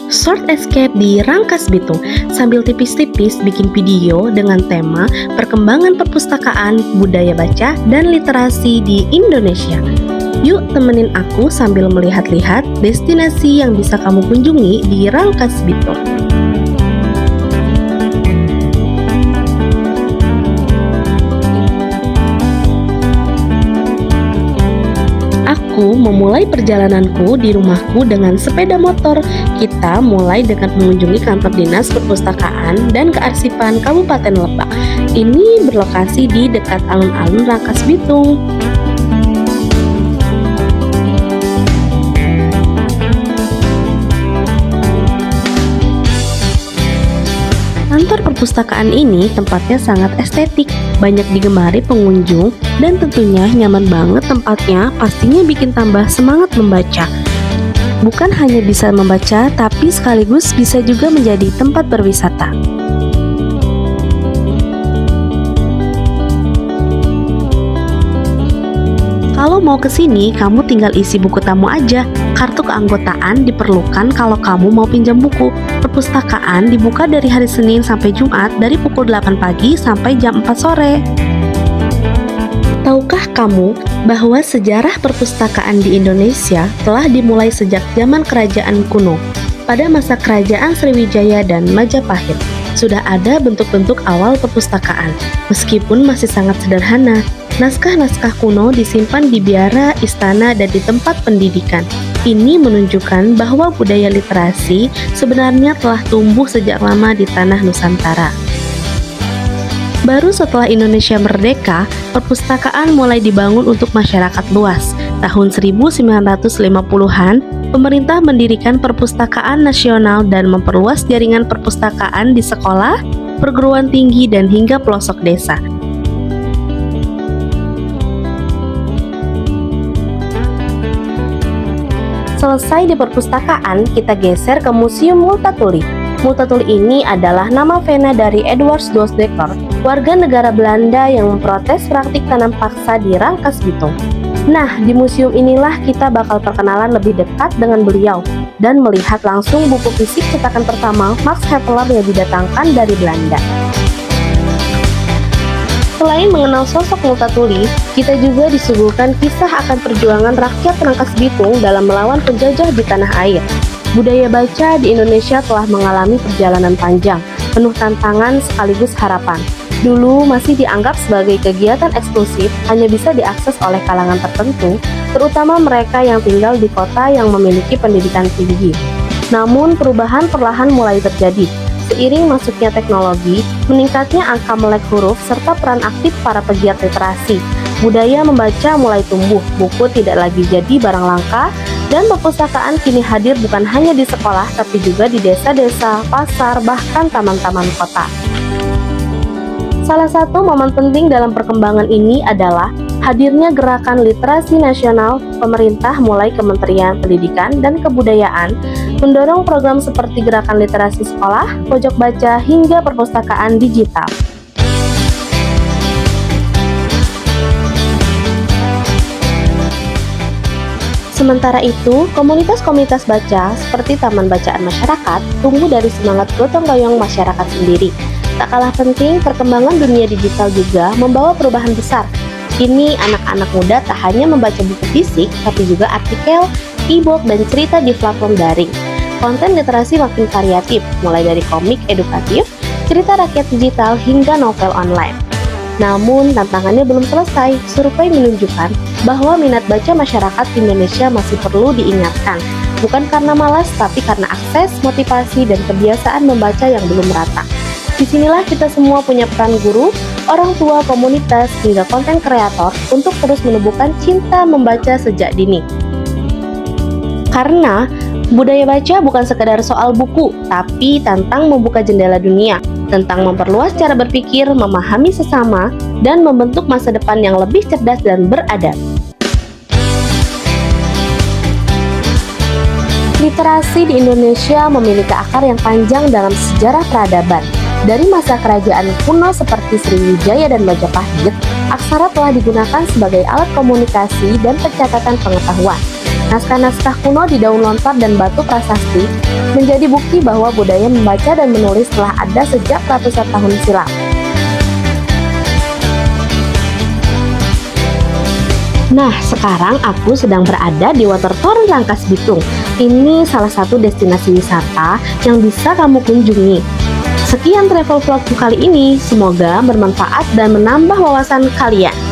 Short Escape di Rangkas Bitung sambil tipis-tipis bikin video dengan tema perkembangan perpustakaan, budaya baca, dan literasi di Indonesia. Yuk temenin aku sambil melihat-lihat destinasi yang bisa kamu kunjungi di Rangkas Bitung. Aku memulai perjalananku di rumahku dengan sepeda motor. Kita mulai dengan mengunjungi kantor dinas perpustakaan dan kearsipan Kabupaten Lebak. Ini berlokasi di dekat alun-alun Rangkas Bitung. Kantor perpustakaan ini tempatnya sangat estetik, banyak digemari pengunjung, dan tentunya nyaman banget tempatnya, pastinya bikin tambah semangat membaca. Bukan hanya bisa membaca, tapi sekaligus bisa juga menjadi tempat berwisata. Kalau mau ke sini, kamu tinggal isi buku tamu aja. Kartu keanggotaan diperlukan kalau kamu mau pinjam buku. Perpustakaan dibuka dari hari Senin sampai Jumat dari pukul 8 pagi sampai jam 4 sore. Tahukah kamu bahwa sejarah perpustakaan di Indonesia telah dimulai sejak zaman kerajaan kuno? Pada masa kerajaan Sriwijaya dan Majapahit, sudah ada bentuk-bentuk awal perpustakaan, meskipun masih sangat sederhana. Naskah-naskah kuno disimpan di biara, istana, dan di tempat pendidikan. Ini menunjukkan bahwa budaya literasi sebenarnya telah tumbuh sejak lama di tanah Nusantara. Baru setelah Indonesia merdeka, perpustakaan mulai dibangun untuk masyarakat luas. Tahun 1950-an, pemerintah mendirikan Perpustakaan Nasional dan memperluas jaringan perpustakaan di sekolah, perguruan tinggi, dan hingga pelosok desa. Selesai di perpustakaan, kita geser ke Museum Multatuli. Multatuli ini adalah nama pena dari Edward Doesdekker, warga negara Belanda yang memprotes praktik tanam paksa di Rangkas Bitung. Nah, di museum inilah kita bakal perkenalan lebih dekat dengan beliau dan melihat langsung buku fisik cetakan pertama Max Havelaar yang didatangkan dari Belanda. Selain mengenal sosok Multatuli, kita juga disuguhkan kisah akan perjuangan rakyat Rangkas Bitung dalam melawan penjajah di tanah air. Budaya baca di Indonesia telah mengalami perjalanan panjang, penuh tantangan sekaligus harapan. Dulu masih dianggap sebagai kegiatan eksklusif, hanya bisa diakses oleh kalangan tertentu, terutama mereka yang tinggal di kota yang memiliki pendidikan tinggi. Namun perubahan perlahan mulai terjadi. Seiring masuknya teknologi, meningkatnya angka melek huruf, serta peran aktif para pegiat literasi, budaya membaca mulai tumbuh, buku tidak lagi jadi barang langka, dan perpustakaan kini hadir bukan hanya di sekolah, tapi juga di desa-desa, pasar, bahkan taman-taman kota. Salah satu momen penting dalam perkembangan ini adalah hadirnya gerakan literasi nasional. Pemerintah mulai Kementerian Pendidikan dan Kebudayaan mendorong program seperti gerakan literasi sekolah, pojok baca, hingga perpustakaan digital. Sementara itu, komunitas-komunitas baca seperti Taman Bacaan Masyarakat tumbuh dari semangat gotong royong masyarakat sendiri. Tak kalah penting, perkembangan dunia digital juga membawa perubahan besar. Kini anak-anak muda tak hanya membaca buku fisik, tapi juga artikel, e-book, dan cerita di platform daring. Konten literasi makin variatif, mulai dari komik edukatif, cerita rakyat digital, hingga novel online. Namun, tantangannya belum selesai. Survei menunjukkan bahwa minat baca masyarakat Indonesia masih perlu diingatkan. Bukan karena malas, tapi karena akses, motivasi, dan kebiasaan membaca yang belum merata. Disinilah kita semua punya peran guru, orang tua, komunitas, hingga konten kreator untuk terus menumbuhkan cinta membaca sejak dini. Karena budaya baca bukan sekedar soal buku, tapi tentang membuka jendela dunia, tentang memperluas cara berpikir, memahami sesama, dan membentuk masa depan yang lebih cerdas dan beradab. Literasi di Indonesia memiliki akar yang panjang dalam sejarah peradaban. Dari masa kerajaan kuno seperti Sriwijaya dan Majapahit, aksara telah digunakan sebagai alat komunikasi dan pencatatan pengetahuan. Naskah-naskah kuno di daun lontar dan batu prasasti menjadi bukti bahwa budaya membaca dan menulis telah ada sejak ratusan tahun silam. Nah, sekarang aku sedang berada di Watertoren Rangkas Bitung. Ini salah satu destinasi wisata yang bisa kamu kunjungi. Sekian travel vlogku kali ini, semoga bermanfaat dan menambah wawasan kalian.